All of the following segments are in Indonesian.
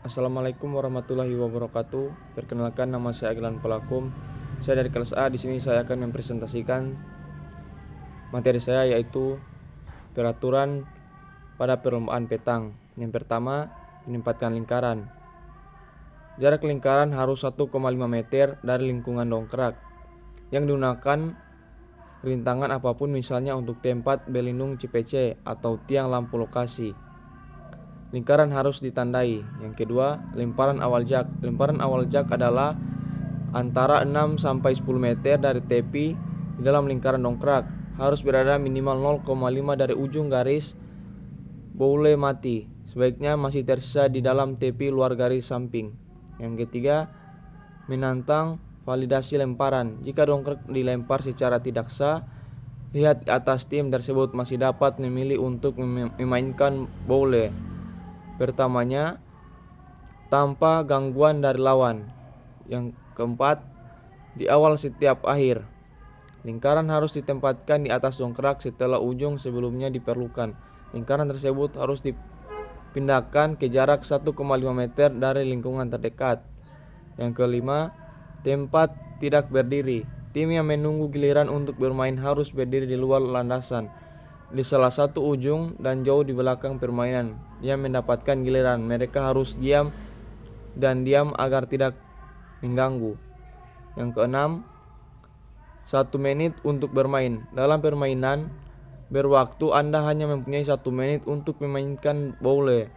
Assalamualaikum warahmatullahi wabarakatuh. Perkenalkan, nama saya Aglan Pelakum. Saya dari kelas A. Di sini saya akan mempresentasikan materi saya, yaitu peraturan pada perlombaan petang. Yang pertama, menempatkan lingkaran. Jarak lingkaran harus 1,5 meter dari lingkungan dongkrak yang digunakan rintangan apapun, misalnya untuk tempat berlindung CPC atau tiang lampu lokasi. Lingkaran harus ditandai. Yang kedua, lemparan awal jak. Lemparan awal jak adalah antara 6 sampai 10 meter dari tepi di dalam lingkaran dongkrak. Harus berada minimal 0,5 dari ujung garis boule mati. Sebaiknya masih tersisa di dalam tepi luar garis samping. Yang ketiga, menantang validasi lemparan. Jika dongkrak dilempar secara tidak sah, lihat di atas, tim tersebut masih dapat memilih untuk memainkan boule pertamanya tanpa gangguan dari lawan. Yang keempat, di awal setiap akhir, lingkaran harus ditempatkan di atas dongkrak setelah ujung sebelumnya diperlukan. Lingkaran tersebut harus dipindahkan ke jarak 1,5 meter dari lingkungan terdekat. Yang kelima, tempat tidak berdiri. Tim yang menunggu giliran untuk bermain harus berdiri di luar landasan, di salah satu ujung dan jauh di belakang permainan yang mendapatkan giliran. Mereka harus diam agar tidak mengganggu. Yang keenam, 1 menit untuk bermain. Dalam permainan berwaktu, Anda hanya mempunyai 1 menit untuk memainkan boule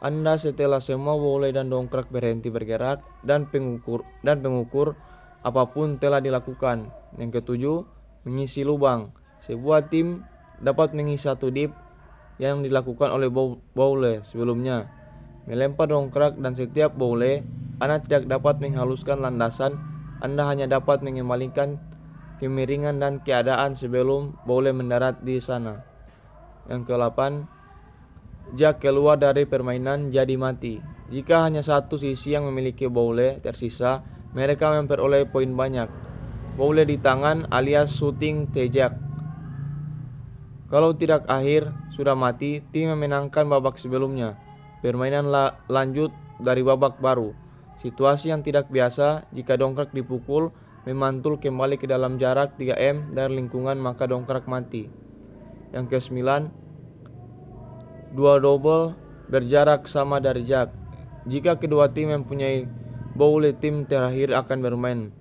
Anda setelah semua boule dan dongkrak berhenti bergerak dan pengukur apapun telah dilakukan. Yang ketujuh, mengisi lubang. Sebuah tim dapat mengisi 1 dip yang dilakukan oleh boule sebelumnya. Melempar dongkrak dan setiap boule, Anda tidak dapat menghaluskan landasan. Anda hanya dapat mengembalikan kemiringan dan keadaan sebelum boule mendarat di sana. Yang ke-8, jak keluar dari permainan jadi mati. Jika hanya satu sisi yang memiliki boule tersisa, mereka memperoleh poin banyak. Boule di tangan alias shooting T-jak. Kalau tidak akhir sudah mati, tim memenangkan babak sebelumnya. Permainan lanjut dari babak baru. Situasi yang tidak biasa, jika dongkrak dipukul memantul kembali ke dalam jarak 3 m dari lingkungan, maka dongkrak mati. Yang ke-9, 2 double berjarak sama dari jak. Jika kedua tim mempunyai boule, tim terakhir akan bermain,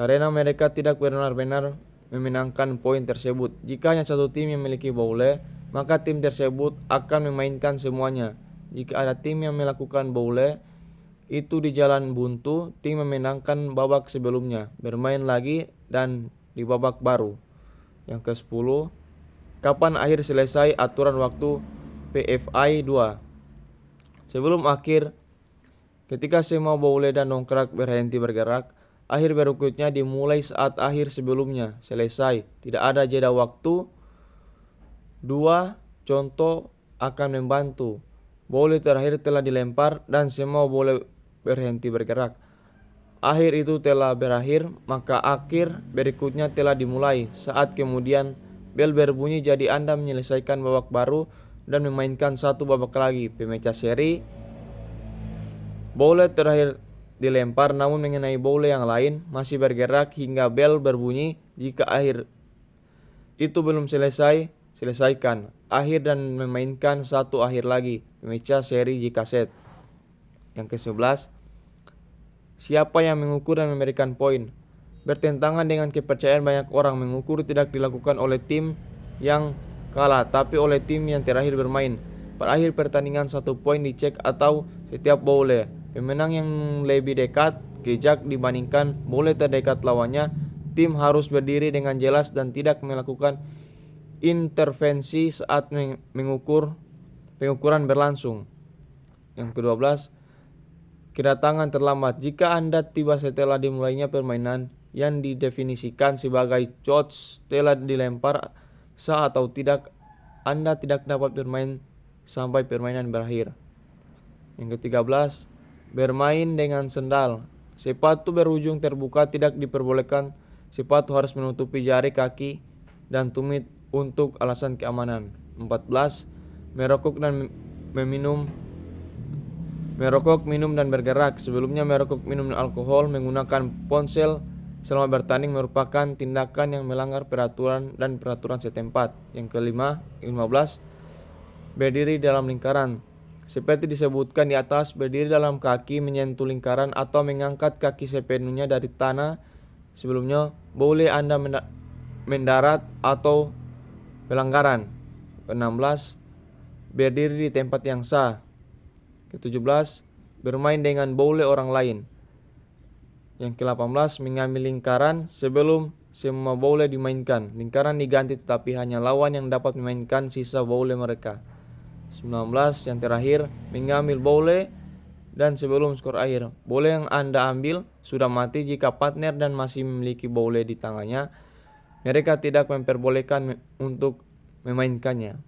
karena mereka tidak benar-benar memenangkan poin tersebut. Jika hanya satu tim yang memiliki boule, maka tim tersebut akan memainkan semuanya. Jika ada tim yang melakukan boule itu di jalan buntu, tim memenangkan babak sebelumnya, bermain lagi dan di babak baru. Yang ke-10, kapan akhir selesai aturan waktu PFI 2. Sebelum akhir, ketika semua boule dan dongkrak berhenti bergerak, akhir berikutnya dimulai saat akhir sebelumnya selesai. Tidak ada jeda waktu. 2 contoh akan membantu. Boule terakhir telah dilempar dan semua boule berhenti bergerak. Akhir itu telah berakhir, maka akhir berikutnya telah dimulai. Saat kemudian bel berbunyi, jadi Anda menyelesaikan babak baru dan memainkan 1 babak lagi. Pemecah seri, boule terakhir dilempar namun mengenai boule yang lain masih bergerak hingga bel berbunyi. Jika akhir itu belum selesai, selesaikan akhir dan memainkan 1 akhir lagi. Pemecah seri jika set. Yang ke-11, siapa yang mengukur dan memberikan poin. Bertentangan dengan kepercayaan banyak orang, mengukur tidak dilakukan oleh tim yang kalah, tapi oleh tim yang terakhir bermain. Pada akhir pertandingan 1 poin dicek atau setiap boule. Pemenang yang lebih dekat ke jak dibandingkan boule terdekat lawannya. Tim harus berdiri dengan jelas dan tidak melakukan intervensi saat pengukuran berlangsung. Yang ke-12, kedatangan terlambat. Jika Anda tiba setelah dimulainya permainan yang didefinisikan sebagai shots telah dilempar, sah atau tidak, Anda tidak dapat bermain sampai permainan berakhir. Yang ke-13, bermain dengan sendal. Sepatu berujung terbuka tidak diperbolehkan. Sepatu harus menutupi jari kaki dan tumit untuk alasan keamanan. 14, merokok dan merokok, minum, dan bergerak. Sebelumnya merokok, minum alkohol, menggunakan ponsel selama bertanding merupakan tindakan yang melanggar peraturan dan peraturan setempat. Yang kelima, 15, berdiri dalam lingkaran. Seperti disebutkan di atas, berdiri dalam kaki menyentuh lingkaran atau mengangkat kaki sepenuhnya dari tanah. Sebelumnya, boleh Anda mendarat atau pelanggaran. 16, berdiri di tempat yang sah. Ke-17, bermain dengan bola orang lain. Yang ke-18, mengambil lingkaran sebelum semua bola dimainkan. Lingkaran diganti tetapi hanya lawan yang dapat memainkan sisa bola mereka. 19, yang terakhir, mengambil bola dan sebelum skor akhir. Bola yang Anda ambil sudah mati jika partner dan masih memiliki bola di tangannya. Mereka tidak memperbolehkan untuk memainkannya.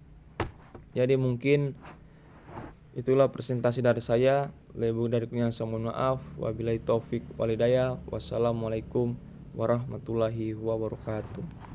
Jadi mungkin itulah presentasi dari saya. Lebih dari kurangnya saya mohon maaf. Wabillahi taufik walhidayah. Wassalamualaikum warahmatullahi wabarakatuh.